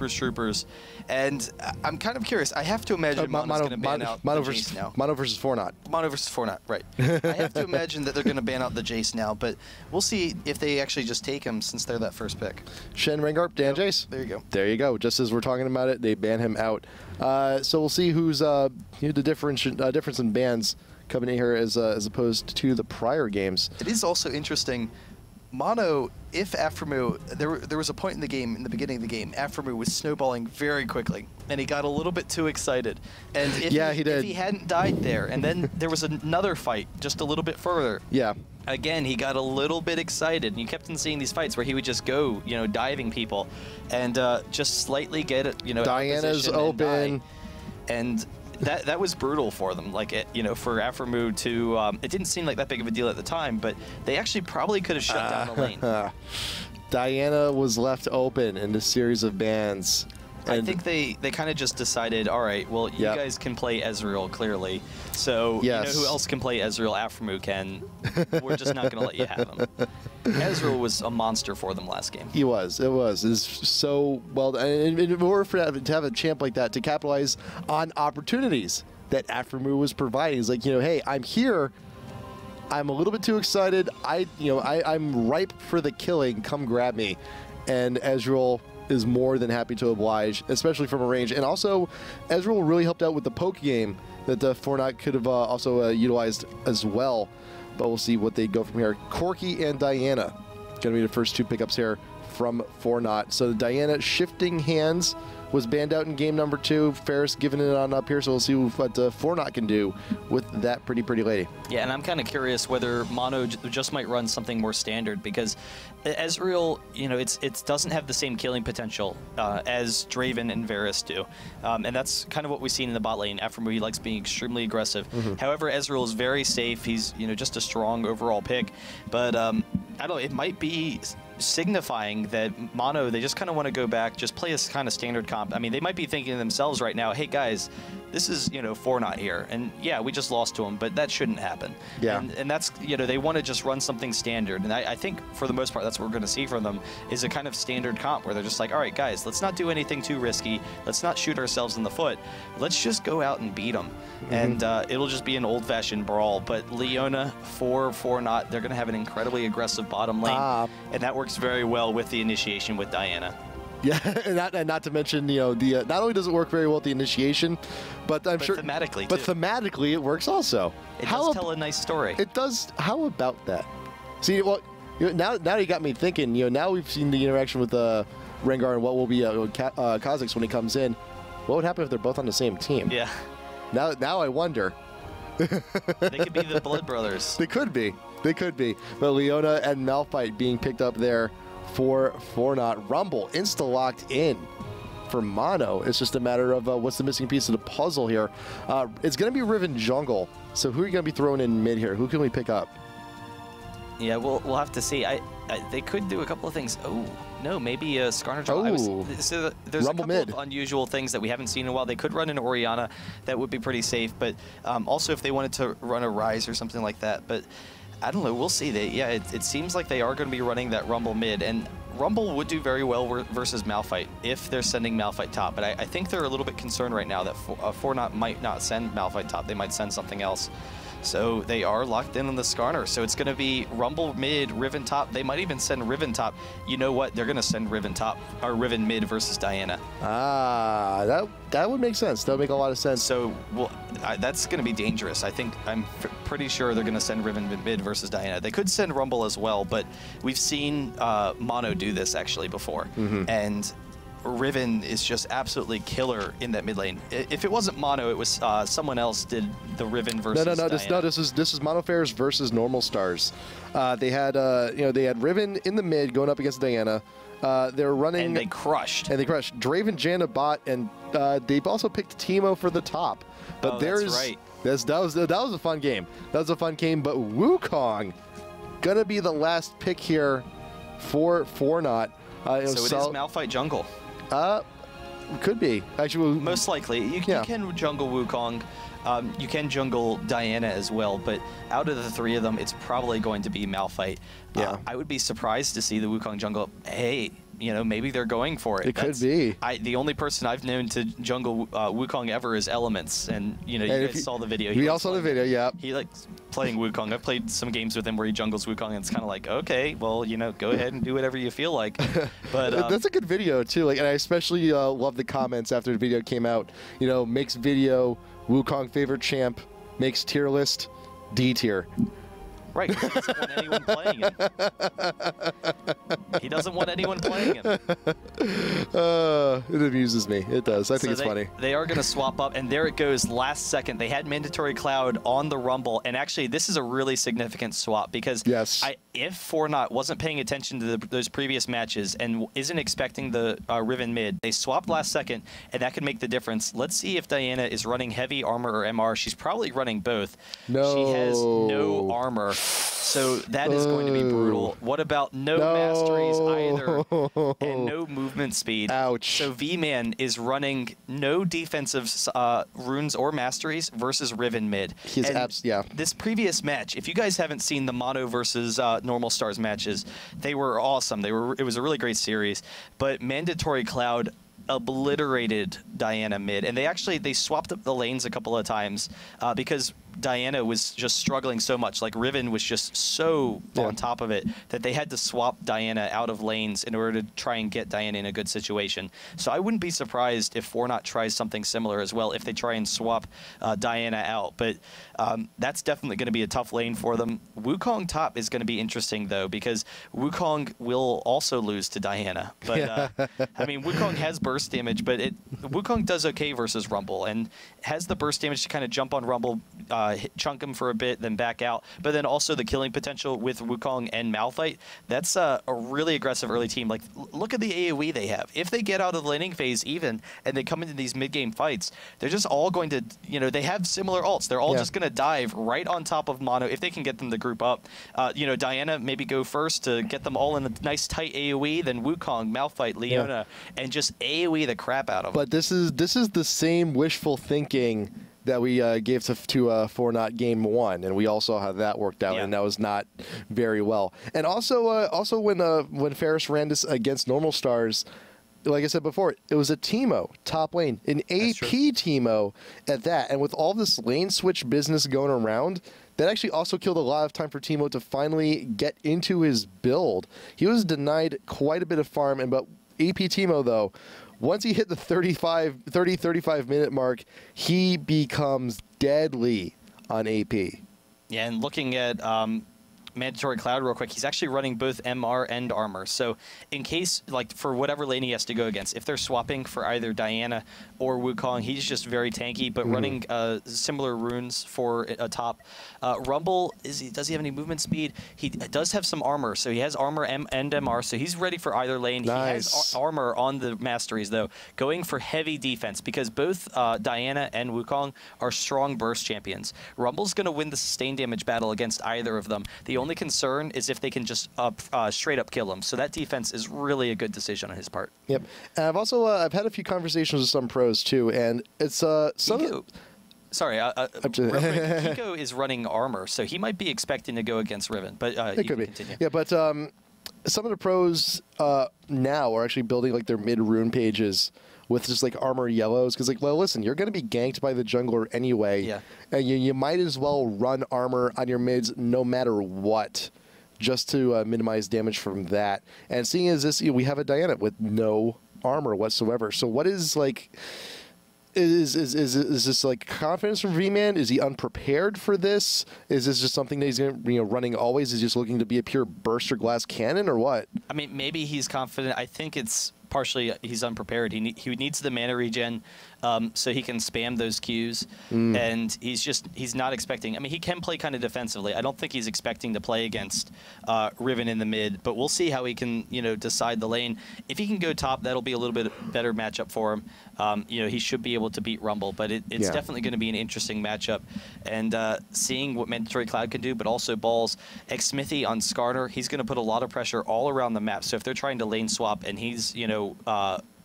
Troopers. And I'm kind of curious. I have to imagine Mono's going to ban out the Jace now. Mono versus 4Not. Mono versus 4Not, right. I have to imagine that they're going to ban out the Jace now, but we'll see if they actually just take him since they're that first pick. Shen, Rengar, Dan Jace. There you go. There you go. Just as we're talking about it, they ban him out. So we'll see who's the difference in bans coming in here as opposed to the prior games. It is also interesting. Mono, if Aphromoo, there was a point in the game, in the beginning of the game, Aphromoo was snowballing very quickly, and he got a little bit too excited. And if if he hadn't died there, and then there was another fight just a little bit further. Yeah. Again, he got a little bit excited, and you kept on seeing these fights where he would just go, diving people, and just slightly get it, Diana's open, and that was brutal for them. Like, for Aphromoo to, it didn't seem like that big of a deal at the time, but they actually probably could have shut down the lane. Diana was left open in the series of bans. I think they kind of just decided, all right, well, you guys can play Ezreal, clearly. So, you know who else can play Ezreal? Aphromoo can. We're just not going to let you have him. Ezreal was a monster for them last game. He was. It was. It's so well. And in order to have a champ like that, to capitalize on opportunities that Aphromoo was providing, it's like, hey, I'm here. I'm a little bit too excited. I'm ripe for the killing. Come grab me. And Ezreal is more than happy to oblige, especially from a range. And also, Ezreal really helped out with the poke game that 4Not could have also utilized as well. But we'll see what they go from here. Corki and Diana going to be the first two pickups here from 4Not. So Diana shifting hands was banned out in game number 2. Ferris giving it on up here, so we'll see what 4Not can do with that pretty lady. Yeah, and I'm kind of curious whether Mono just might run something more standard, because Ezreal, it doesn't have the same killing potential as Draven and Varus do. And that's kind of what we've seen in the bot lane. Aphromoo, he likes being extremely aggressive. However, Ezreal is very safe. He's, just a strong overall pick. But, I don't know, it might be signifying that Mono, they just kind of want to go back, just play a kind of standard comp. I mean, they might be thinking to themselves right now, hey guys, this is, 4Not here. And yeah, we just lost to him, but that shouldn't happen. Yeah. And that's, they want to just run something standard. And I think for the most part, that's what we're going to see from them, is a kind of standard comp where they're just like, all right, guys, let's not do anything too risky. Let's not shoot ourselves in the foot. Let's just go out and beat them. And it'll just be an old-fashioned brawl. But Leona for 4Not, they're going to have an incredibly aggressive bottom lane. And that works very well with the initiation with Diana. Yeah, and not to mention, not only does it work very well at the initiation, but I'm sure thematically, but thematically it works also. It does tell a nice story. It does. How about that? See, well, now you got me thinking. Now we've seen the interaction with Rengar and what will be Kha'Zix when he comes in. What would happen if they're both on the same team? Yeah. Now I wonder. They could be the Blood Brothers. They could be. They could be. But Leona and Malphite being picked up there for 4Not. Rumble insta-locked in for Mono. It's just a matter of what's the missing piece of the puzzle here. It's going to be Riven jungle. So who are you going to be throwing in mid here? Who can we pick up? Yeah, we'll have to see. They could do a couple of things. Oh, no, maybe a Skarner jungle. So there's Rumble a couple of unusual things that we haven't seen in a while. They could run an Orianna. That would be pretty safe. But also if they wanted to run a Ryze or something like that. But I don't know. We'll see. It seems like they are going to be running that Rumble mid, and Rumble would do very well versus Malphite if they're sending Malphite top. But I think they're a little bit concerned right now that 4Not might not send Malphite top. They might send something else. So they are locked in on the Skarner. So it's going to be Rumble mid, Riven top. They might even send Riven top. You know what? They're going to send Riven top, or Riven mid versus Diana. That would make sense. That would make a lot of sense. So that's going to be dangerous. I'm pretty sure they're going to send Riven mid versus Diana. They could send Rumble as well, but we've seen Mono do this actually before. And Riven is just absolutely killer in that mid lane. If it wasn't Mono, it was someone else did the Riven versus Diana. This is Mono.Ferus versus normal stars. They had they had Riven in the mid going up against Diana. They're running and they crushed. Draven, Janna bot, and they've also picked Teemo for the top. But that's right. That was a fun game. That was a fun game. But Wukong gonna be the last pick here for 4Not. So it is Malphite jungle. Could be. Actually, most likely. You can jungle Wukong. You can jungle Diana as well, but out of the three of them, it's probably going to be Malphite. Yeah. I would be surprised to see the Wukong jungle. Hey, you know, maybe they're going for it. It could be. The only person I've known to jungle Wukong ever is Elements, and you know, you guys saw the video. We all saw the video, yeah. He likes playing Wukong. I've played some games with him where he jungles Wukong, and it's kind of like, okay, well, you know, go ahead and do whatever you feel like. But that's a good video too. Like, and I especially love the comments after the video came out. You know, makes video Wukong favorite champ, makes tier list D tier. Right, he doesn't want anyone playing him. He doesn't want anyone playing him. It amuses me. It does. I think it's funny. They are going to swap up, and there it goes. Last second, they had Mandatory Cloud on the Rumble, and actually, this is a really significant swap because if 4Not wasn't paying attention to those previous matches and isn't expecting the Riven mid, they swapped last second, and that could make the difference. Let's see if Diana is running heavy armor or MR. She's probably running both. No. She has no armor. So that is going to be brutal. What about no masteries either and no movement speed? Ouch. So V-Man is running no defensive runes or masteries versus Riven mid. This previous match, if you guys haven't seen the Mono versus Normal Stars matches, they were awesome. It was a really great series. But Mandatory Cloud obliterated Diana mid, and they swapped up the lanes a couple of times because Diana was just struggling so much. Like, Riven was just so on top of it that they had to swap Diana out of lanes in order to try and get Diana in a good situation. So I wouldn't be surprised if 4Not tries something similar as well, if they try and swap Diana out. But that's definitely going to be a tough lane for them. Wukong top is going to be interesting, though, because Wukong will also lose to Diana. But, I mean, Wukong has burst damage, but Wukong does okay versus Rumble and has the burst damage to kind of jump on Rumble, chunk him for a bit, then back out. But then also the killing potential with Wukong and Malphite. That's a really aggressive early team. Like, look at the AoE they have. If they get out of the laning phase even, and they come into these mid-game fights, they're just all going to, you know, they have similar ults. They're all just going to dive right on top of Mono if they can get them to group up. You know, Diana maybe go first to get them all in a nice tight AoE, then Wukong, Malphite, Leona, and just AoE the crap out of them. But this is the same wishful thinking that we gave to 4Not game 1, and we all saw how that worked out, and that was not very well. And also when Ferus ran this against Normal Stars, like I said before, it was a Teemo top lane, an AP Teemo at that, and with all this lane switch business going around, that actually also killed a lot of time for Teemo to finally get into his build. He was denied quite a bit of farm, but AP Teemo, though, once he hit the 30-35 minute mark, he becomes deadly on AP. Yeah, and looking at Mandatory Cloud real quick, he's actually running both MR and armor. So in case, like, for whatever lane he has to go against, if they're swapping for either Diana or Wukong, he's just very tanky, but running similar runes for a top. Rumble, does he have any movement speed? He does have some armor, so he has armor and MR, so he's ready for either lane. He has armor on the masteries, though, going for heavy defense, because both Diana and Wukong are strong burst champions. Rumble's going to win the sustained damage battle against either of them. The only concern is if they can just straight up kill him. So that defense is really a good decision on his part. Yep. And I've also I've had a few conversations with some pros too, and it's some. Sorry, Kiko is running armor, so he might be expecting to go against Riven. But it could be. Continue. Yeah, but some of the pros now are actually building like their mid rune pages with just like armor yellows, because like, well, listen, you're going to be ganked by the jungler anyway, and you might as well run armor on your mids no matter what, just to minimize damage from that. And seeing as this, we have a Diana with no armor whatsoever. So what is like? Is this like confidence from V-Man? Is he unprepared for this? Is this just something that he's running always? Is he just looking to be a pure burst or glass cannon, or what? I mean, maybe he's confident. I think it's partially he's unprepared. He needs the mana regen so he can spam those Qs, and he's not expecting. I mean, he can play kind of defensively. I don't think he's expecting to play against Riven in the mid, but we'll see how he can decide the lane. If he can go top, that'll be a little bit better matchup for him. He should be able to beat Rumble, but it's definitely going to be an interesting matchup. And seeing what Mandatory Cloud can do, but also Balls, Xsmithy on Skarner, he's going to put a lot of pressure all around the map. So if they're trying to lane swap and he's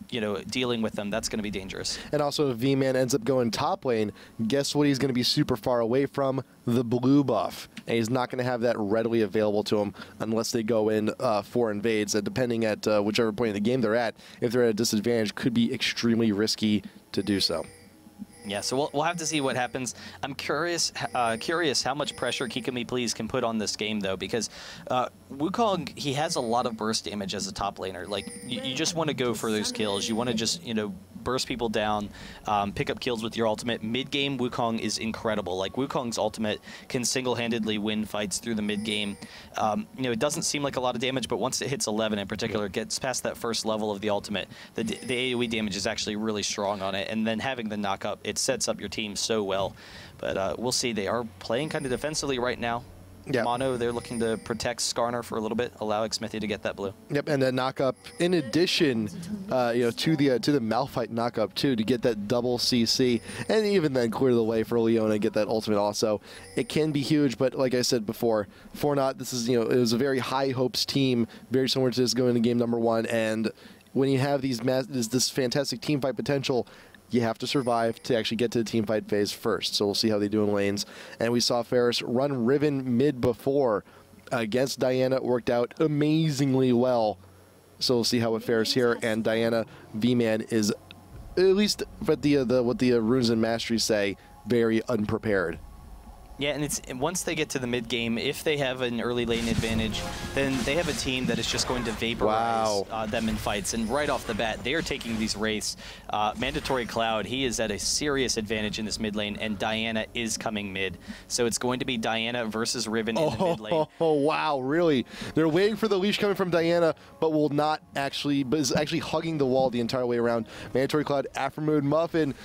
you know, dealing with them, that's going to be dangerous. And also, if V-Man ends up going top lane, guess what he's going to be super far away from? The blue buff. And he's not going to have that readily available to him unless they go in for invades. Depending at whichever point in the game they're at, if they're at a disadvantage, could be extremely risky to do so. Yeah, so we'll have to see what happens. I'm curious how much pressure Kikumi Please can put on this game, though, because Wukong, he has a lot of burst damage as a top laner. Like, you just want to go for those kills. You want to just, you know, burst people down, pick up kills with your ultimate. Mid-game, Wukong is incredible. Like, Wukong's ultimate can single-handedly win fights through the mid-game. You know, it doesn't seem like a lot of damage, but once it hits 11 in particular, gets past that first level of the ultimate, the AoE damage is actually really strong on it. And then having the knock-up, it sets up your team so well. But we'll see. They are playing kind of defensively right now. Yeah. Mono, they're looking to protect Skarner for a little bit, allow Xmithie to get that blue. Yep, and then knock up in addition, you know, to the Malphite knock up too, to get that double CC, and even then clear the way for Leona, get that ultimate also. It can be huge, but like I said before, 4Not, this is, you know, it was a very high hopes team, very similar to this going into game number 1, and when you have this fantastic team fight potential, you have to survive to actually get to the team fight phase first. So we'll see how they do in lanes. And we saw Ferus run Riven mid before against Diana. It worked out amazingly well. So we'll see how with Ferus here. And Diana, V-Man is, at least what the runes and mastery say, very unprepared. Yeah, and it's once they get to the mid game, if they have an early lane advantage, then they have a team that is just going to vaporize them in fights. And right off the bat, they are taking these wraiths. Mandatory Cloud, he is at a serious advantage in this mid lane, and Diana is coming mid. So it's going to be Diana versus Riven in the mid lane. Oh, wow, really? They're waiting for the leash coming from Diana, but will not actually, but is actually hugging the wall the entire way around. Mandatory Cloud, Aftermoon, Muffin,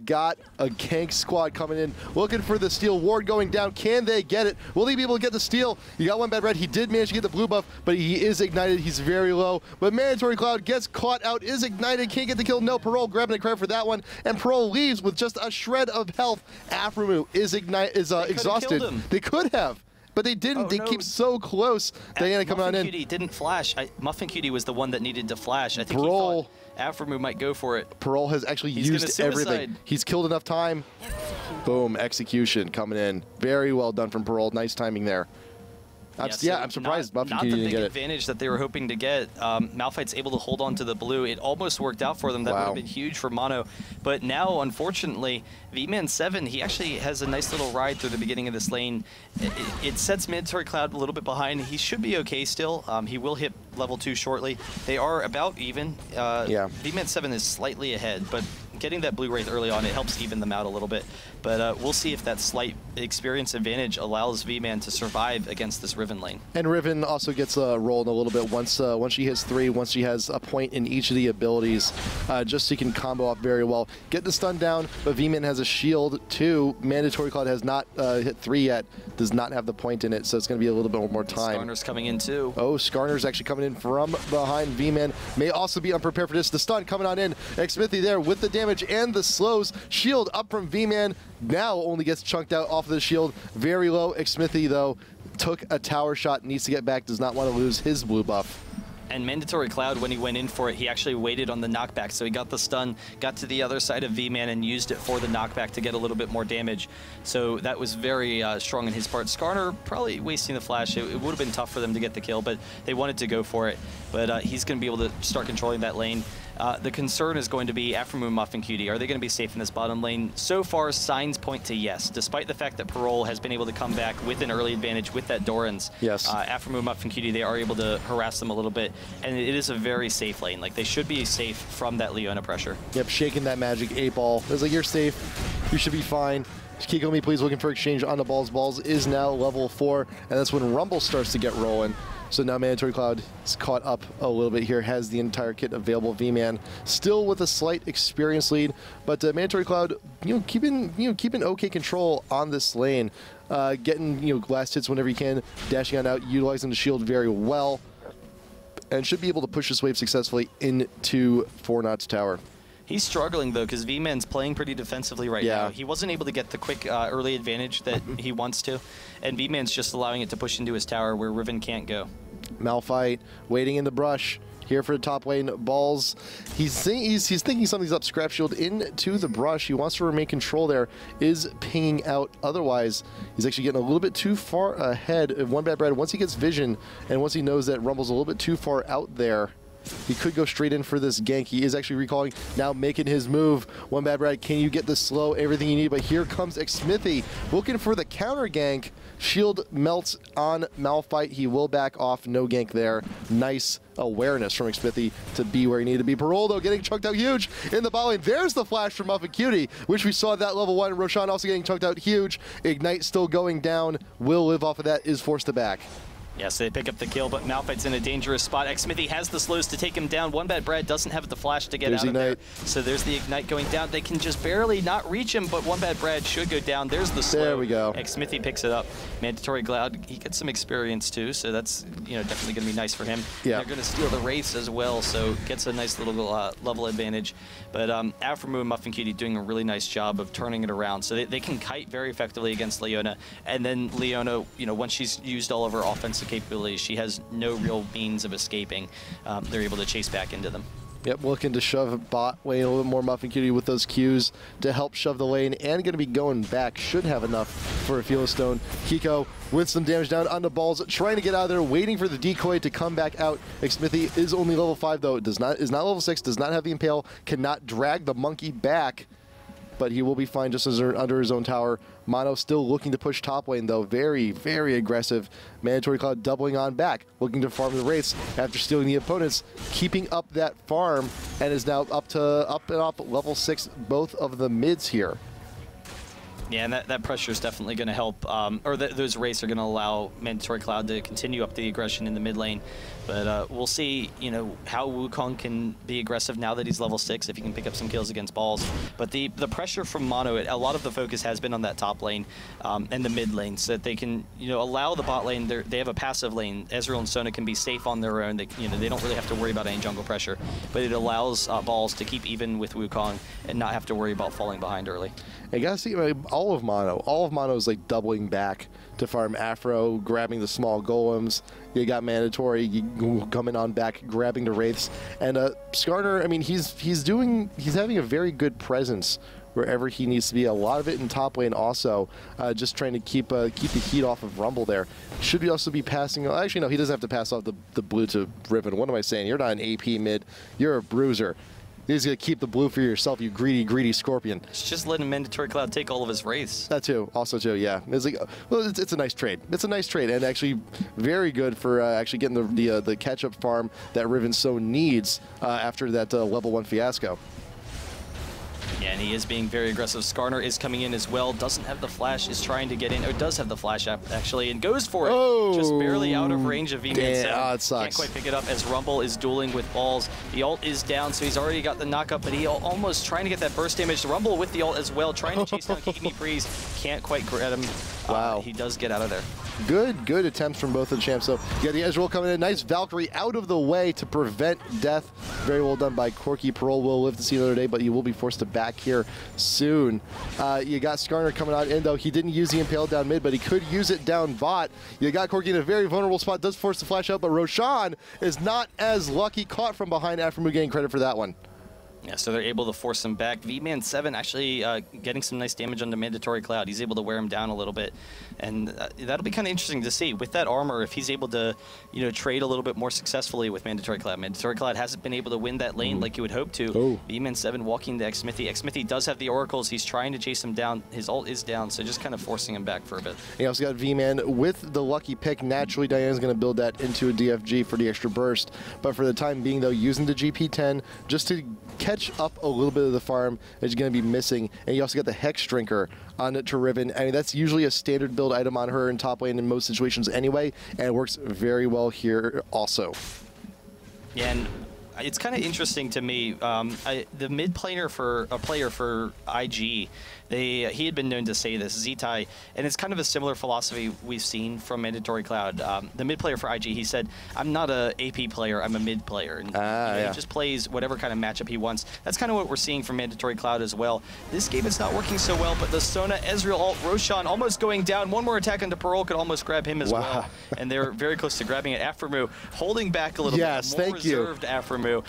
got a gank squad coming in, looking for the steal. Ward going down. Can they get it? Will they be able to get the steal? You got one bad red. He did manage to get the blue buff, but he is ignited. He's very low. But Mandatory Cloud gets caught out, is ignited, can't get the kill. No, Parole grabbing the credit for that one, and Parole leaves with just a shred of health. Aframu is exhausted. They could have. But they didn't. Oh, they keep so close. Diana coming on in. Muffin Cutie didn't flash. Muffin Cutie was the one that needed to flash. I think Parole, he thought Aframu might go for it. Parole has actually used everything. He's killed enough time. Boom, execution coming in. Very well done from Parole. Nice timing there. I'm surprised Muffin Cutie didn't get it. Not the big advantage that they were hoping to get. Malphite's able to hold on to the blue. It almost worked out for them. That would have been huge for Mono. But now, unfortunately, V-Man 7, he actually has a nice little ride through the beginning of this lane. It sets Mandatory Cloud a little bit behind. He should be okay still. He will hit level 2 shortly. They are about even. V-Man 7 is slightly ahead, but getting that blue wraith early on, it helps even them out a little bit. But we'll see if that slight experience advantage allows V-Man to survive against this Riven lane. And Riven also gets rolling a little bit once she hits 3, once she has a point in each of the abilities, just so you can combo up very well. Get the stun down, but V-Man has a shield too. Mandatory Cloud has not hit 3 yet, does not have the point in it, so it's going to be a little bit more time. Skarner's coming in too. Oh, Skarner's actually coming in from behind. V-Man may also be unprepared for this. The stun coming on in. Xmithie there with the damage and the slows. Shield up from V-Man. Now only gets chunked out off of the shield. Very low. Xmithie, though, took a tower shot, needs to get back, does not want to lose his blue buff. And Mandatory Cloud, when he went in for it, he actually waited on the knockback. So he got the stun, got to the other side of V-Man, and used it for the knockback to get a little bit more damage. So that was very strong in his part. Skarner probably wasting the flash. It would have been tough for them to get the kill, but they wanted to go for it. But he's going to be able to start controlling that lane. The concern is going to be Aframu, Muffin Cutie. Are they going to be safe in this bottom lane? So far, signs point to yes, despite the fact that Parole has been able to come back with an early advantage with that Doran's. Yes. Aframu, Muffin Cutie, they are able to harass them a little bit, and it is a very safe lane. Like, they should be safe from that Leona pressure. Yep, shaking that magic 8-ball. It's like, you're safe. You should be fine. Kikumi, please, looking for exchange on the balls. Balls is now level 4, and that's when Rumble starts to get rolling. So now Mandatory Cloud is caught up a little bit here, has the entire kit available. V-Man still with a slight experience lead, but Mandatory Cloud, keeping okay control on this lane, getting last hits whenever you can, dashing on out, utilizing the shield very well, and should be able to push this wave successfully into 4Not's tower. He's struggling, though, because V-Man's playing pretty defensively right now. He wasn't able to get the quick early advantage that he wants to, and V-Man's just allowing it to push into his tower where Riven can't go. Malphite waiting in the brush. here for the top lane. Balls, he's thinking something's up. Scrap Shield into the brush. He wants to remain control there. Is pinging out. Otherwise, he's actually getting a little bit too far ahead of One Bad Bread. Once he gets vision and once he knows that Rumble's a little bit too far out there, he could go straight in for this gank. He is actually recalling, now making his move. One Bad Bread, can you get the slow, everything you need? But here comes xMithi looking for the counter gank. Shield melts on Malphite. He will back off. No gank there. Nice awareness from xMithi to be where he needed to be. Paroldo getting chunked out huge in the bot lane. There's the flash from Muffin Cutie, which we saw at that level 1. Roshan also getting chunked out huge. Ignite still going down. Will live off of that, is forced to back. Yeah, so they pick up the kill, but Malphite's in a dangerous spot. xMithi has the slows to take him down. One Bad Bread doesn't have the flash to get out of there. So there's the Ignite going down. They can just barely not reach him, but One Bad Bread should go down. There's the slow. There we go. xMithi picks it up. Mandatory Cloud, he gets some experience too, so that's definitely going to be nice for him. Yeah. They're going to steal the Wraiths as well, so gets a nice little level advantage. But Aphromoo and Muffin Cutie doing a really nice job of turning it around. So they can kite very effectively against Leona, and then Leona, once she's used all of her offensive capabilities, she has no real means of escaping. They're able to chase back into them. Yep, looking to shove bot lane a little bit more. Muffin Cutie with those Qs to help shove the lane, and going to be going back. Should have enough for a Fieldstone. Kiko with some damage down onto balls, trying to get out of there, waiting for the decoy to come back out. xMithi is only level 5 though. Is not level 6. Does not have the impale. Cannot drag the monkey back, but he will be fine just as under his own tower. Mono still looking to push top lane though. Very, very aggressive. Mandatory Cloud doubling on back, looking to farm the Wraiths after stealing the opponents, keeping up that farm, and is now up and up level 6, both of the mids here. Yeah, and that pressure is definitely going to help, those Wraiths are going to allow Mandatory Cloud to continue up the aggression in the mid lane. But we'll see, how Wukong can be aggressive now that he's level 6, if he can pick up some kills against balls. But the pressure from Mono, a lot of the focus has been on that top lane and the mid lane, so that they can, allow the bot lane. They have a passive lane. Ezreal and Sona can be safe on their own. They don't really have to worry about any jungle pressure, but it allows balls to keep even with Wukong and not have to worry about falling behind early. You gotta see all of Mono is like doubling back to farm Afro, grabbing the small golems. You got Mandatory coming on back, grabbing the Wraiths, and Skarner. I mean, he's having a very good presence wherever he needs to be. A lot of it in top lane also, just trying to keep the heat off of Rumble there. Should we also be passing? Actually, no, he doesn't have to pass off the blue to Riven. What am I saying? You're not an AP mid. You're a bruiser. You're just going to keep the blue for yourself, you greedy, greedy scorpion. It's just letting Mandatory Cloud take all of his Wraiths. That too. Also too, yeah. It's like, well, it's a nice trade. It's a nice trade, and actually very good for actually getting the catch-up farm that Riven so needs after that level 1 fiasco. Yeah, and he is being very aggressive. Skarner is coming in as well. Doesn't have the flash, is trying to get in. Or does have the flash actually, and goes for it. Oh, just barely out of range of V-Man 7. Oh, it sucks. Can't quite pick it up as Rumble is dueling with balls. The ult is down, so he's already got the knockup, but he almost trying to get that burst damage. Rumble with the ult as well, trying to chase down Kikimi Freeze. Can't quite get him. Wow. He does get out of there. Good attempts from both of the champs. So you got the Ezreal coming in. Nice Valkyrie out of the way to prevent death. Very well done by Corky. Parole will live to see another day, but you will be forced to back here soon. You got Skarner coming out in, though. He didn't use the Impale down mid, but he could use it down bot. You got Corky in a very vulnerable spot. Does force the flash out, but Roshan is not as lucky. Caught from behind after Mu getting credit for that one. Yeah, so they're able to force him back. V-Man 7 actually getting some nice damage on the Mandatory Cloud. He's able to wear him down a little bit. And that'll be kind of interesting to see. With that armor, if he's able to, trade a little bit more successfully with Mandatory Cloud. Mandatory Cloud hasn't been able to win that lane like you would hope to. V-Man 7 walking to xMithi. xMithi does have the oracles. He's trying to chase him down. His ult is down, so just kind of forcing him back for a bit. You also got V-Man with the lucky pick. Naturally, Diana's going to build that into a DFG for the extra burst. But for the time being, though, using the GP10 just to catch up a little bit of the farm is going to be missing. And you also got the Hex Drinker on to Riven. I mean, that's usually a standard build item on her in top lane in most situations anyway, and it works very well here also. Yeah, and it's kind of interesting to me. The mid player for IG, he had been known to say this, Zitai, and it's kind of a similar philosophy we've seen from Mandatory Cloud. The mid player for IG, he said, "I'm not a AP player, I'm a mid player," and he just plays whatever kind of matchup he wants. That's kind of what we're seeing from Mandatory Cloud as well. This game is not working so well, but the Sona, Ezreal ult, Roshan almost going down. One more attack into Parole could almost grab him as well, and they're very close to grabbing it. Aphromoo holding back a little bit, more reserved Aphromoo,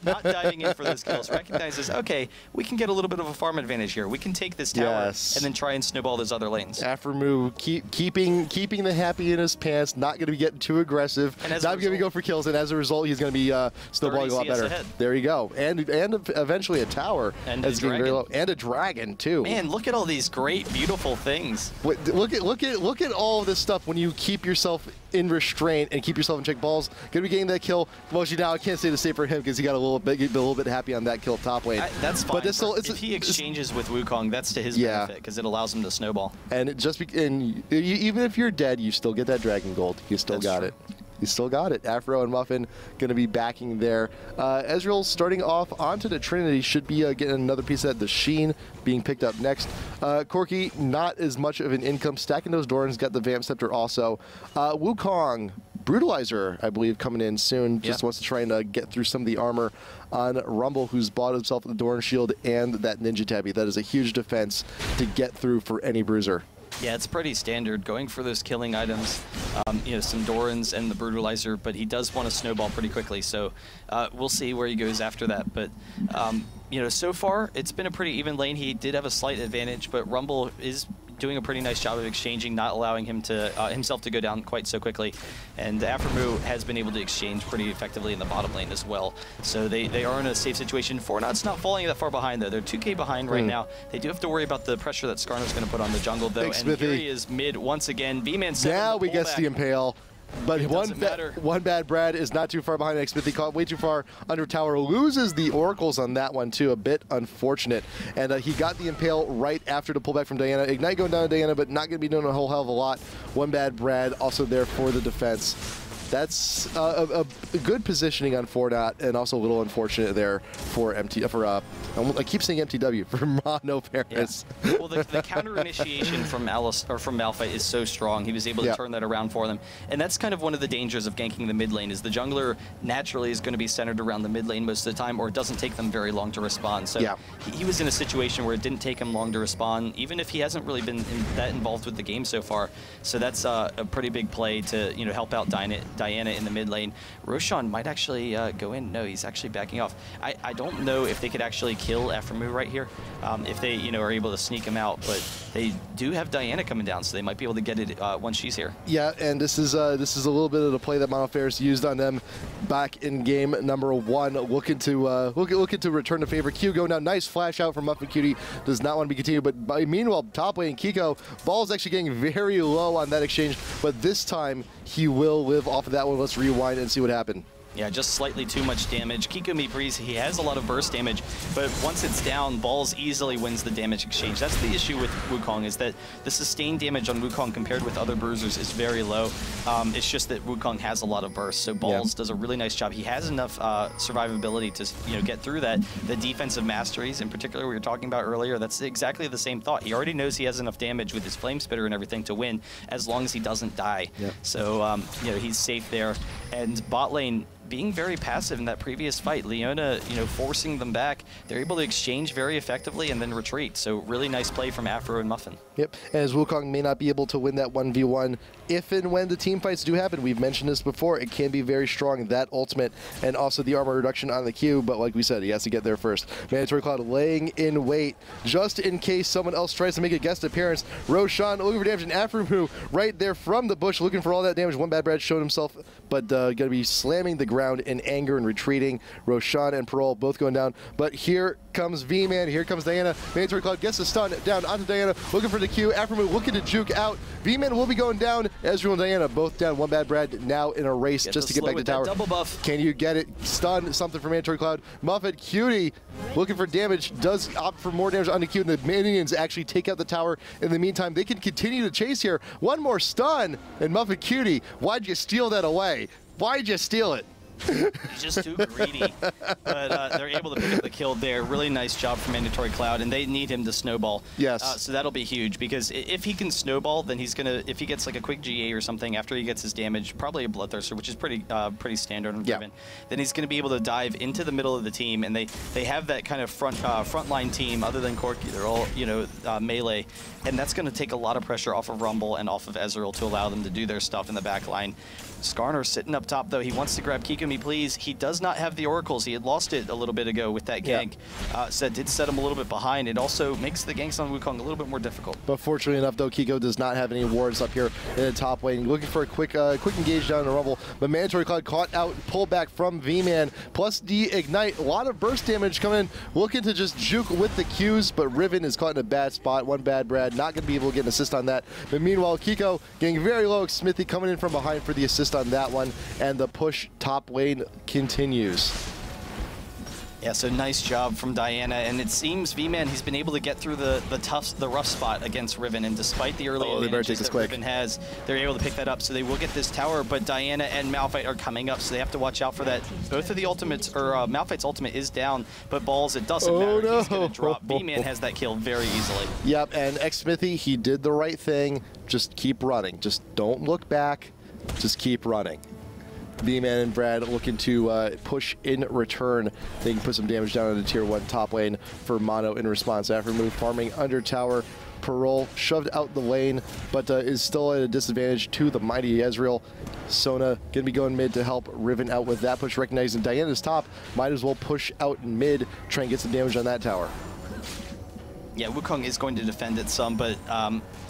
not diving in for those kills. Recognizes, okay, we can get a little bit of a farm advantage here. We can take this tower and then try and snowball those other lanes. Aphromoo keeping the happy in his pants, not going to be getting too aggressive, not going to go for kills, and as a result, he's going to be snowballing a lot better. Ahead. There you go, and eventually a tower, and a dragon. Very low, and a dragon too. Man, look at all these great, beautiful things. Wait, look at all of this stuff when you keep yourself in restraint and keep yourself in check. Ball's gonna be getting that kill. Moshi now, I can't say the same for him because he got a little bit happy on that kill top lane. That's fine. But if he exchanges with Wukong, that's to his benefit because it allows him to snowball. And even if you're dead, you still get that dragon gold. You still got it. You still got it. Afro and Muffin going to be backing there. Ezreal starting off onto the Trinity should be getting another piece of that. The Sheen being picked up next. Corki, not as much of an income. Stacking those Dorans, got the Vamp Scepter also. Wukong, Brutalizer, I believe, coming in soon. Just wants to try and get through some of the armor on Rumble, who's bought himself the Doran Shield and that Ninja Tabby. That is a huge defense to get through for any bruiser. Yeah, it's pretty standard, going for those killing items, some Dorans and the Brutalizer, but he does want to snowball pretty quickly, so we'll see where he goes after that. But, so far, it's been a pretty even lane. He did have a slight advantage, but Rumble is doing a pretty nice job of exchanging, not allowing him to himself to go down quite so quickly. And Aphromoo has been able to exchange pretty effectively in the bottom lane as well. So they are in a safe situation. 4Noth's not falling that far behind, though. They're 2K behind right now. They do have to worry about the pressure that Skarner's going to put on the jungle, though. And here he is mid once again. B-Man 7. Now we get the Impale. But one bad Brad is not too far behind. Xmithy caught way too far under tower. Loses the Oracles on that one, too. A bit unfortunate. And he got the Impale right after the pullback from Diana. Ignite going down to Diana, but not going to be doing a whole hell of a lot. One bad Brad also there for the defense. That's a good positioning on 4Not, and also a little unfortunate there for I keep saying MTW for Mono.Ferus. Yeah. Well, the counter initiation from Malphite is so strong. He was able to turn that around for them, and that's kind of one of the dangers of ganking the mid lane. Is the jungler naturally is going to be centered around the mid lane most of the time, or it doesn't take them very long to respond. So he was in a situation where it didn't take him long to respond, even if he hasn't really been that involved with the game so far. So that's a pretty big play to help out Diana in the mid lane. Roshan might actually go in. No, he's actually backing off. I don't know if they could actually kill Aphromoo right here, if they are able to sneak him out, but they do have Diana coming down, so they might be able to get it once she's here. Yeah, and this is a little bit of the play that Mono.Ferus used on them back in game number 1, looking to return the favor. Q going down, nice flash out from Muffin Cutie, does not want to be continued, but meanwhile top lane Kiko, Ball's actually getting very low on that exchange, but this time he will live off of that one. Let's rewind and see what happened. Yeah, just slightly too much damage. Kiko Me Breeze, he has a lot of burst damage, but once it's down, Balls easily wins the damage exchange. That's the issue with Wukong, is that the sustained damage on Wukong compared with other bruisers is very low. It's just that Wukong has a lot of burst, so Balls does a really nice job. He has enough survivability to get through that. The defensive masteries, in particular, we were talking about earlier, that's exactly the same thought. He already knows he has enough damage with his Flame Spitter and everything to win, as long as he doesn't die. So, he's safe there. And bot lane, being very passive in that previous fight. Leona, forcing them back. They're able to exchange very effectively and then retreat. So really nice play from Afro and Muffin. Yep, and as Wukong may not be able to win that 1v1, if and when the team fights do happen, we've mentioned this before, it can be very strong, that ultimate, and also the armor reduction on the Q, but like we said, he has to get there first. Mandatory Cloud laying in wait, just in case someone else tries to make a guest appearance. Roshan looking for damage, and Aphromoo right there from the bush, looking for all that damage. One bad Brad showed himself, but going to be slamming the ground in anger and retreating. Roshan and Parole both going down, but here comes V-Man, here comes Diana. Mandatory Cloud gets the stun down onto Diana, looking for the Q. Aphromoo looking to juke out. V-Man will be going down. Ezreal and Diana both down. One bad Brad now in a race just to get back to tower. Double buff. Can you get it? Stun, something from Mandatory Cloud. Muffet Cutie looking for damage, does opt for more damage on the Q, and the minions actually take out the tower. In the meantime, they can continue to chase here. One more stun, and Muffet Cutie, why'd you steal that away? Why'd you steal it? He's just too greedy. But they're able to pick up the kill there. Really nice job from Mandatory Cloud, and they need him to snowball. Yes. So that'll be huge, because if he can snowball, then he's gonna, if he gets like a quick GA or something after he gets his damage, probably a Bloodthirster, which is pretty standard on Riven, then he's gonna be able to dive into the middle of the team, and they have that kind of frontline team other than Corki. They're all, you know, melee, and that's gonna take a lot of pressure off of Rumble and off of Ezreal to allow them to do their stuff in the back line. Skarner sitting up top, though. He wants to grab Kikumi, please. He does not have the Oracles. He had lost it a little bit ago with that gank. So that did set him a little bit behind. It also makes the ganks on Wukong a little bit more difficult. But fortunately enough, though, Kiko does not have any wards up here in the top lane. Looking for a quick engage down in the Rumble. But Mandatory Cloud caught out, pull back from V-Man, plus de-ignite. A lot of burst damage coming in. Looking to just juke with the Qs, but Riven is caught in a bad spot. One bad Brad, not going to be able to get an assist on that. But meanwhile, Kiko getting very low. Smithy coming in from behind for the assist on that one. And the push top lane continues. Yeah, so nice job from Diana, and it seems V-Man, he's been able to get through the rough spot against Riven, and despite the early advantages that Riven has, they're able to pick that up, so they will get this tower, but Diana and Malphite are coming up, so they have to watch out for that. Both of the ultimates, or Malphite's ultimate is down, but Balls, it doesn't matter, he's going to drop. V-Man has that kill very easily. Yep, and X-Smithy, he did the right thing. Just keep running. Just don't look back. Just keep running. V-Man and Brad looking to push in return. They can put some damage down in the tier 1 top lane for Mono in response. After move, farming under tower. Parole shoved out the lane, but is still at a disadvantage to the mighty Ezreal. Sona gonna be going mid to help Riven out with that push, recognizing Diana's top. Might as well push out in mid, try and get some damage on that tower. Yeah, Wukong is going to defend it some, but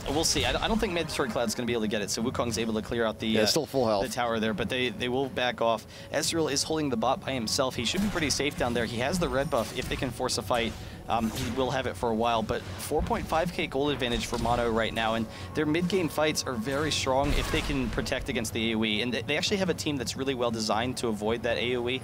we'll see. I don't think Mandatory Cloud's going to be able to get it, so Wukong's able to clear out the, still full health. the tower there, but they will back off. Ezreal is holding the bot by himself. He should be pretty safe down there. He has the red buff if they can force a fight. He will have it for a while, but 4.5k gold advantage for Mono right now, and their mid-game fights are very strong if they can protect against the AoE, and they actually have a team that's really well designed to avoid that AoE.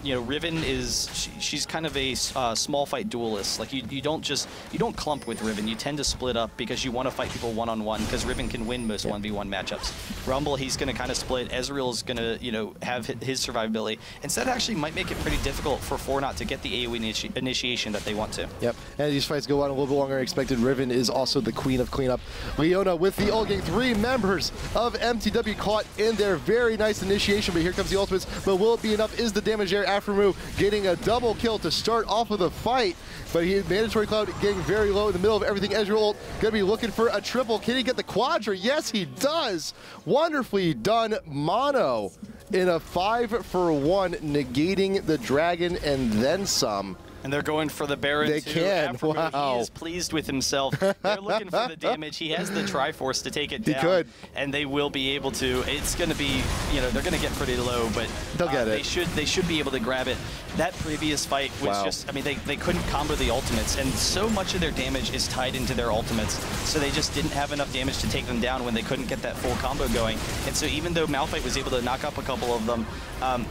You know, Riven is, she's kind of a small fight duelist. Like, you don't clump with Riven, you tend to split up because you want to fight people one-on-one, because Riven can win most 1v1 matchups. Rumble, he's going to kind of split. Ezreal's going to, you know, have his survivability, and so that actually might make it pretty difficult for 4Not to get the AoE initiation that they want to. Yep, and these fights go on a little bit longer than expected. Riven is also the queen of cleanup. Leona with the ult, getting 3 members of MTW caught in their very nice initiation, but here comes the ultimates. But will it be enough? Is the damage there? After move, getting a double kill to start off of the fight, but he Mandatory Cloud getting very low in the middle of everything. Ezreal ult gonna be looking for a triple. Can he get the quadra? Yes, he does. Wonderfully done, Mono, in a 5-for-1, negating the dragon and then some. And they're going for the Baron They too. can, wow. He is pleased with himself. They're looking for the damage. He has the Triforce to take it down. He could. And they will be able to. It's going to be, you know, they're going to get pretty low, but they'll get it. They should be able to grab it. That previous fight was just, I mean, they couldn't combo the ultimates, and so much of their damage is tied into their ultimates, so they just didn't have enough damage to take them down when they couldn't get that full combo going. And so even though Malphite was able to knock up a couple of them,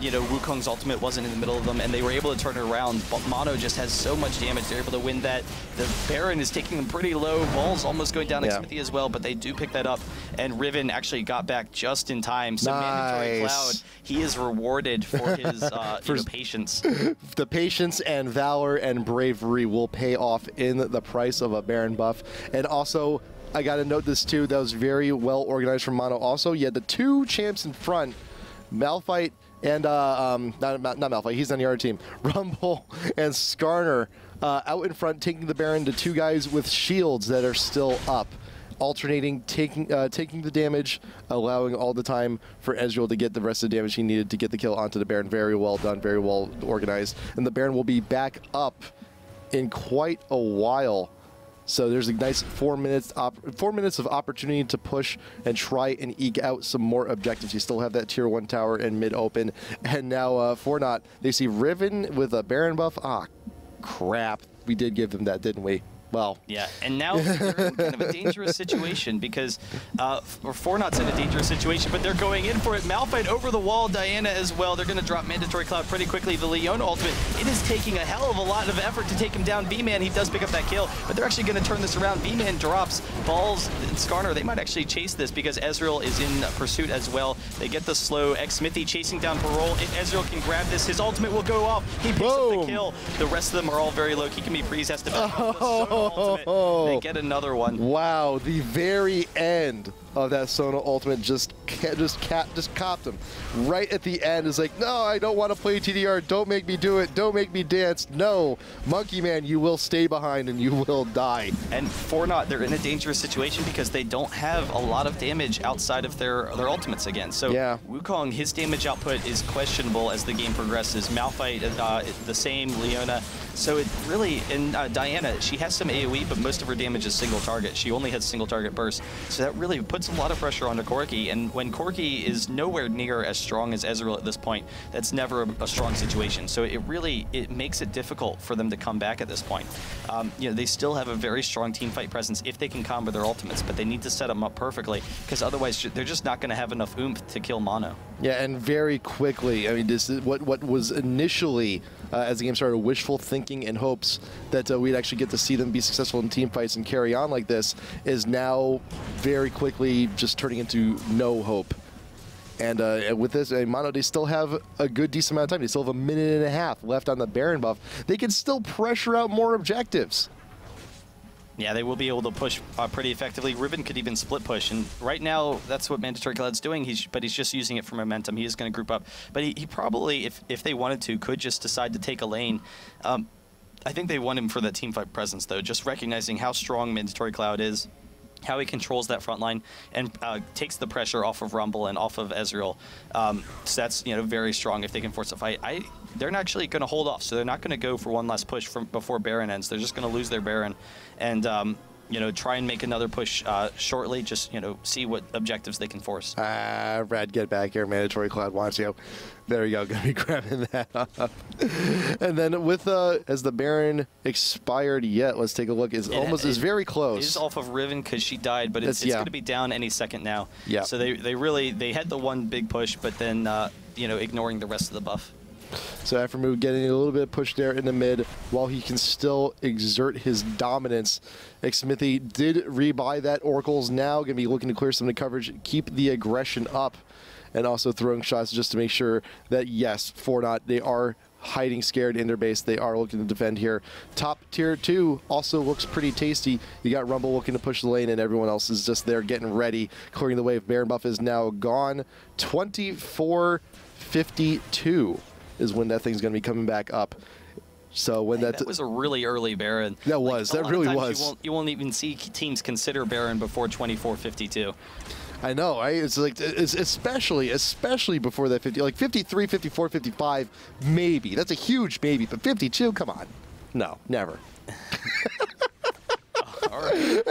you know, Wukong's ultimate wasn't in the middle of them, and they were able to turn it around, but Mono just has so much damage, they're able to win that. The Baron is taking them pretty low, Ball's almost going down to Smithy as well, but they do pick that up, and Riven actually got back just in time, so Mandatory Cloud, he is rewarded for his you know, patience. The patience and valor and bravery will pay off in the price of a Baron buff. And also, I got to note this too, that was very well organized from Mono. Also, you had the 2 champs in front, Malphite and, not Malphite, he's on the other team, Rumble and Skarner out in front, taking the Baron to 2 guys with shields that are still up. Alternating, taking the damage, allowing all the time for Ezreal to get the rest of the damage he needed to get the kill onto the Baron. Very well done, very well organized. And the Baron will be back up in quite a while. So there's a nice 4 minutes of opportunity to push and try and eke out some more objectives. You still have that tier 1 tower in mid open. And now 4Not, they see Riven with a Baron buff. Ah, crap. We did give them that, didn't we? Well, yeah, and now they're in kind of a dangerous situation because 4Not's in a dangerous situation, but they're going in for it. Malphite over the wall, Diana as well. They're going to drop Mandatory Cloud pretty quickly. The Leona ultimate, it is taking a hell of a lot of effort to take him down. V-Man, he does pick up that kill, but they're actually going to turn this around. V-Man drops Balls and Skarner. They might actually chase this because Ezreal is in pursuit as well. They get the slow. Xmithy chasing down Parole. If Ezreal can grab this, his ultimate will go off. He picks up the kill. The rest of them are all very low. Kikami Breeze has to pick up the Sona ultimate. They get another one. Wow, the very end of that Sona ultimate just copped him. Right at the end is like, no, I don't want to play TDR. Don't make me do it. Don't make me dance. No, Monkey Man, you will stay behind and you will die. And 4Not, they're in a dangerous situation because they don't have a lot of damage outside of their ultimates again. So yeah. Wukong, his damage output is questionable as the game progresses. Malphite, the same. Leona. So it really, and Diana, she has some AoE, but most of her damage is single target. She only has single target burst. So that really puts a lot of pressure onto Corki. And when Corki is nowhere near as strong as Ezreal at this point, that's never a strong situation. So it makes it difficult for them to come back at this point. You know, they still have a very strong team fight presence if they can combo their ultimates, but they need to set them up perfectly because otherwise they're just not going to have enough oomph to kill Mono. Yeah, and very quickly. I mean, this is what was initially, as the game started, wishful thinking and hopes that we'd actually get to see them be successful in team fights and carry on like this, is now very quickly just turning into no hope. And with this, Mono, they still have a good decent amount of time. They still have a minute and a half left on the Baron buff. They can still pressure out more objectives. Yeah, they will be able to push pretty effectively. Riven could even split push, and right now that's what Mandatory Cloud's doing. But he's just using it for momentum. He is going to group up, but he probably, if they wanted to, could just decide to take a lane. I think they want him for that team fight presence, though. Just recognizing how strong Mandatory Cloud is, how he controls that front line and takes the pressure off of Rumble and off of Ezreal. So that's, you know, very strong if they can force a fight. They're not actually going to hold off, so they're not going to go for one last push before Baron ends. They're just going to lose their Baron and you know, try and make another push shortly. Just, you know, see what objectives they can force. Brad, get back here. Mandatory Cloud wants you. There you go. Gonna be grabbing that up. And then with has the Baron expired yet? Let's take a look. Is very close. It is off of Riven because she died, but it's going to be down any second now. Yeah. So they had the one big push, but then you know, ignoring the rest of the buff. So Aphromoo getting a little bit pushed there in the mid while he can still exert his dominance. Xmithy did rebuy that. Oracle's now going to be looking to clear some of the coverage, keep the aggression up, and also throwing shots just to make sure that, yes, 4Not, they are hiding scared in their base. They are looking to defend here. Top tier 2 also looks pretty tasty. You got Rumble looking to push the lane, and everyone else is just there getting ready, clearing the wave. Baron buff is now gone. 24-52. is when that thing's going to be coming back up. So when that was a really early Baron. That was. That really was. You won't even see teams consider Baron before 24-52. I know, right? It's like, it's especially before that 50, like 53, 54, 55, maybe. That's a huge maybe, but 52, come on. No, never. All right.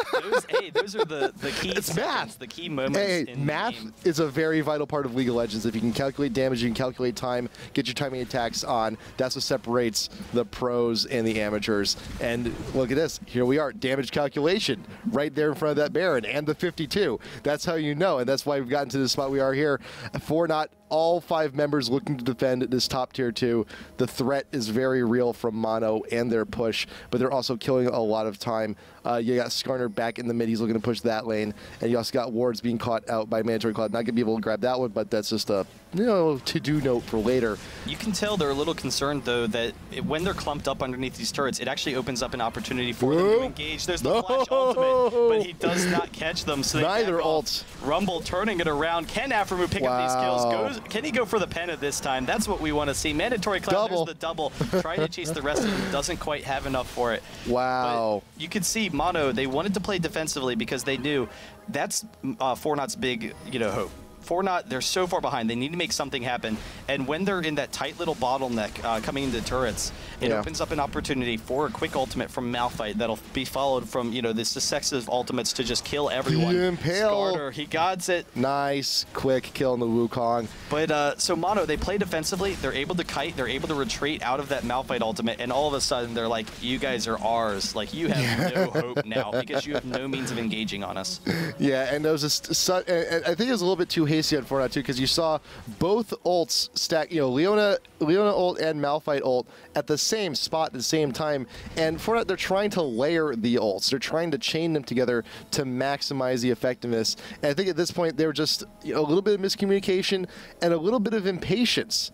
Those are the key. It's math. The key moments. Hey, math is a very vital part of League of Legends. If you can calculate damage, you can calculate time, get your timing attacks on. That's what separates the pros and the amateurs. And look at this. Here we are. Damage calculation right there in front of that Baron and the 52. That's how you know. And that's why we've gotten to the spot we are here. 4Not, all 5 members looking to defend this top tier 2. The threat is very real from Mono and their push, but they're also killing a lot of time. You got Skarner back in the mid. He's looking to push that lane. And you also got Wards being caught out by Mandatory Cloud. Not going to be able to grab that one, but that's just a, you know, to-do note for later. You can tell they're a little concerned, though, that when they're clumped up underneath these turrets, it actually opens up an opportunity for them to engage. There's the flash ultimate, but he does not catch them. So neither ults. Rumble turning it around. Can Aphromoo pick up these kills? Can he go for the pen at this time? That's what we want to see. Mandatory Cloud, there's the double. Trying to chase the rest of them. Doesn't quite have enough for it. Wow. But you could see Mono, they wanted to play defensively because they knew that's 4Not's big, you know, hope. 4Not, they're so far behind. They need to make something happen. And when they're in that tight little bottleneck coming into turrets, it opens up an opportunity for a quick ultimate from Malphite that'll be followed from, you know, this successive ultimates to just kill everyone. Skarner, he gods it. Nice, quick kill in the Wukong. But so Mono, they play defensively. They're able to kite. They're able to retreat out of that Malphite ultimate. And all of a sudden, they're like, you guys are ours. Like, you have no hope now because you have no means of engaging on us. Yeah, and there was and I think it was a little bit too hasty on 4Not too, because you saw both ults stack, you know, Leona ult and Malphite ult at the same spot at the same time, and 4Not, they're trying to layer the ults. They're trying to chain them together to maximize the effectiveness. And I think at this point they were just, you know, a little bit of miscommunication and a little bit of impatience.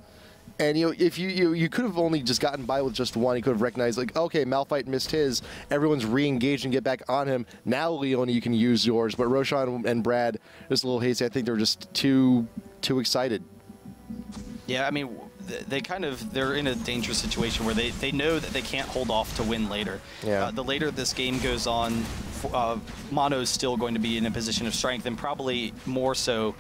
And you know, if you could have only just gotten by with just one, you could have recognized, like, okay, Malphite missed his, everyone's re-engaged and get back on him. Now, Leona, you can use yours. But Roshan and Brad, just a little hasty. I think they're just too excited. Yeah, I mean, they're in a dangerous situation where they know that they can't hold off to win later. Yeah. The later this game goes on, Mono's still going to be in a position of strength, and probably more so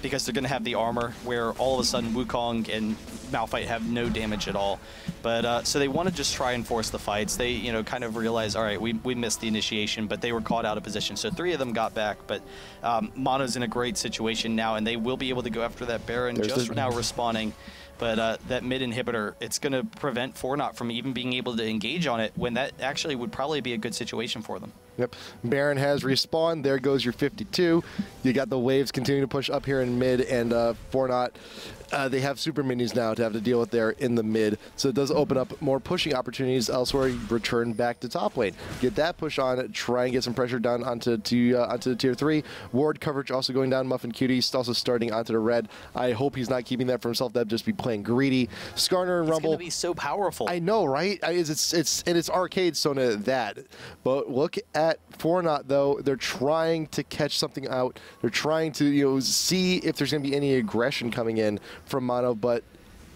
because they're going to have the armor where all of a sudden Wukong and Malphite have no damage at all. But so they want to just try and force the fights. They, you know, kind of realize, all right, we missed the initiation, but they were caught out of position. So 3 of them got back, but Mono's in a great situation now, and they will be able to go after that Baron now respawning. But that mid inhibitor, it's going to prevent 4Not from even being able to engage on it when that actually would probably be a good situation for them. Yep. Baron has respawned. There goes your 52. You got the waves continuing to push up here in mid, and 4Not, they have super minis now to have to deal with there in the mid. So it does open up more pushing opportunities elsewhere. You return back to top lane. Get that push on, try and get some pressure down onto the tier 3. Ward coverage also going down. Muffin Cutie also starting onto the red. I hope he's not keeping that for himself. That'd just be playing greedy. Skarner and Rumble. It's going to be so powerful. I know, right? It's arcade Sona that. But look at 4Not, though. They're trying to catch something out. They're trying to, you know, see if there's going to be any aggression coming in from Mono, but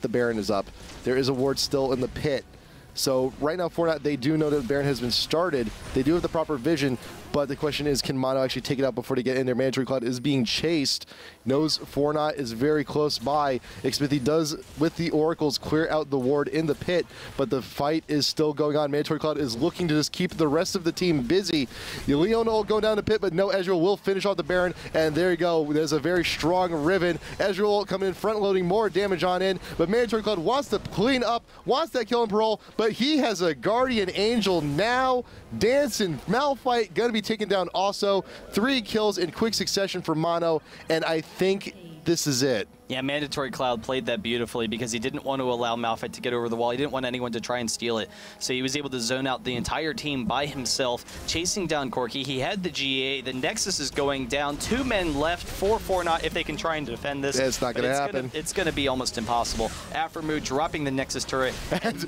the Baron is up. There is a ward still in the pit. So right now, 4Not, they do know that the Baron has been started. They do have the proper vision, but the question is, can Mono actually take it out before they get in there? Mandatory Cloud is being chased. Knows 4Not is very close by. Xmithy does, with the Oracles, clear out the ward in the pit, but the fight is still going on. Mandatory Cloud is looking to just keep the rest of the team busy. Leona will go down the pit, but no, Ezreal will finish off the Baron, and there you go. There's a very strong Riven. Ezreal coming in, front-loading more damage on in, but Mandatory Cloud wants to clean up, wants that kill and parole, but he has a Guardian Angel now. Dancing Malphite going to be taken down also. 3 kills in quick succession for Mono, and I think this is it. Yeah, Mandatory Cloud played that beautifully because he didn't want to allow Malphite to get over the wall. He didn't want anyone to try and steal it. So he was able to zone out the entire team by himself, chasing down Corki. He had the GA. The Nexus is going down. 2 men left for 4Not if they can try and defend this. It's not going to happen. It's going to be almost impossible. Aphromoo dropping the Nexus turret, and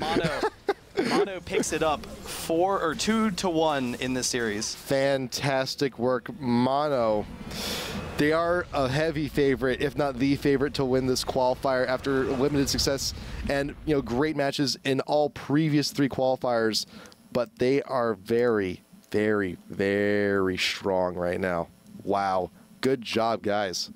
Mono picks it up 2-1 in this series. Fantastic work, Mono. They are a heavy favorite, if not the favorite, to win this qualifier after limited success and, you know, great matches in all previous 3 qualifiers. But they are very, very, very strong right now. Wow. Good job, guys.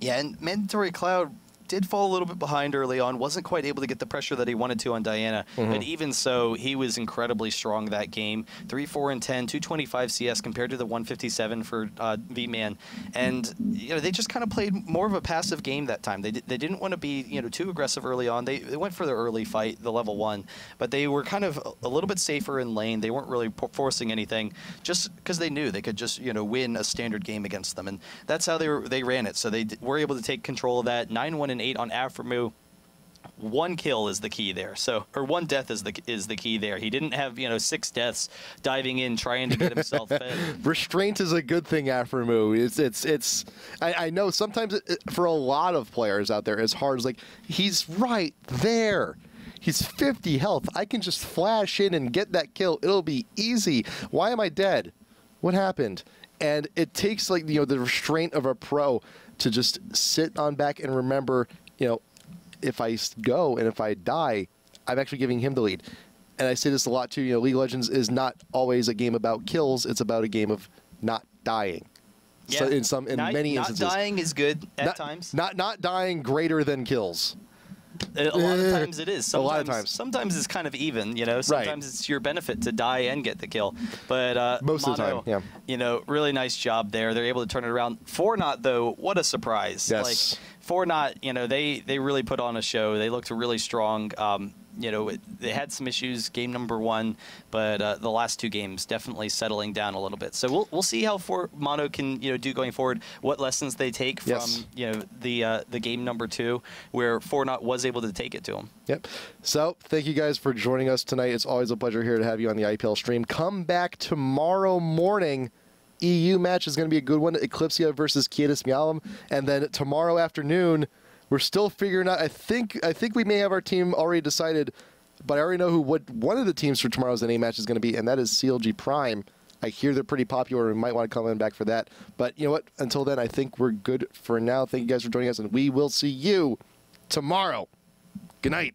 Yeah, and Mandatory Cloud did fall a little bit behind early on, wasn't quite able to get the pressure that he wanted to on Diana, but even so, he was incredibly strong that game. 3, 4, and 10, 225 CS compared to the 157 for V-Man, and you know, they just kind of played more of a passive game that time. They didn't want to be, you know, too aggressive early on. They went for the early fight, the level 1, but they were kind of a little bit safer in lane. They weren't really forcing anything, just because they knew they could just, you know, win a standard game against them, and that's how they ran it. So they were able to take control of that. 9-1 and 8 on Aphromoo. 1 kill is the key there. So, or 1 death is the key there. He didn't have, you know, 6 deaths diving in trying to get himself fed. Restraint is a good thing, Aphromoo. I know sometimes for a lot of players out there, it's hard. It's like, he's right there. He's 50 health. I can just flash in and get that kill. It'll be easy. Why am I dead? What happened? And it takes, like, you know, the restraint of a pro to just sit on back and remember, you know, if I go and if I die, I'm actually giving him the lead. And I say this a lot too, you know, League of Legends is not always a game about kills, it's about a game of not dying. Yeah. So in many instances. Not dying is good at times. Not dying greater than kills. A lot of times it is. Sometimes, a lot of times. Sometimes it's kind of even, you know. Sometimes it's your benefit to die and get the kill. But most Mono, of the time, yeah. You know, really nice job there. They're able to turn it around. 4Not, though, what a surprise. Yes. Like, 4Not, you know, they really put on a show. They looked really strong. You know, they had some issues game number 1, but the last 2 games definitely settling down a little bit. So we'll see how Mono can do going forward. What lessons they take from the game number 2, where 4Not was able to take it to them. Yep. So thank you guys for joining us tonight. It's always a pleasure here to have you on the IPL stream. Come back tomorrow morning. EU match is going to be a good one. Eclipsia versus Kietis Mialum, and then tomorrow afternoon. We're still figuring out. I think we may have our team already decided, but I already know what one of the teams for tomorrow's NA match is going to be, and that is CLG Prime. I hear they're pretty popular. We might want to come in back for that. But you know what? Until then, I think we're good for now. Thank you guys for joining us, and we will see you tomorrow. Good night.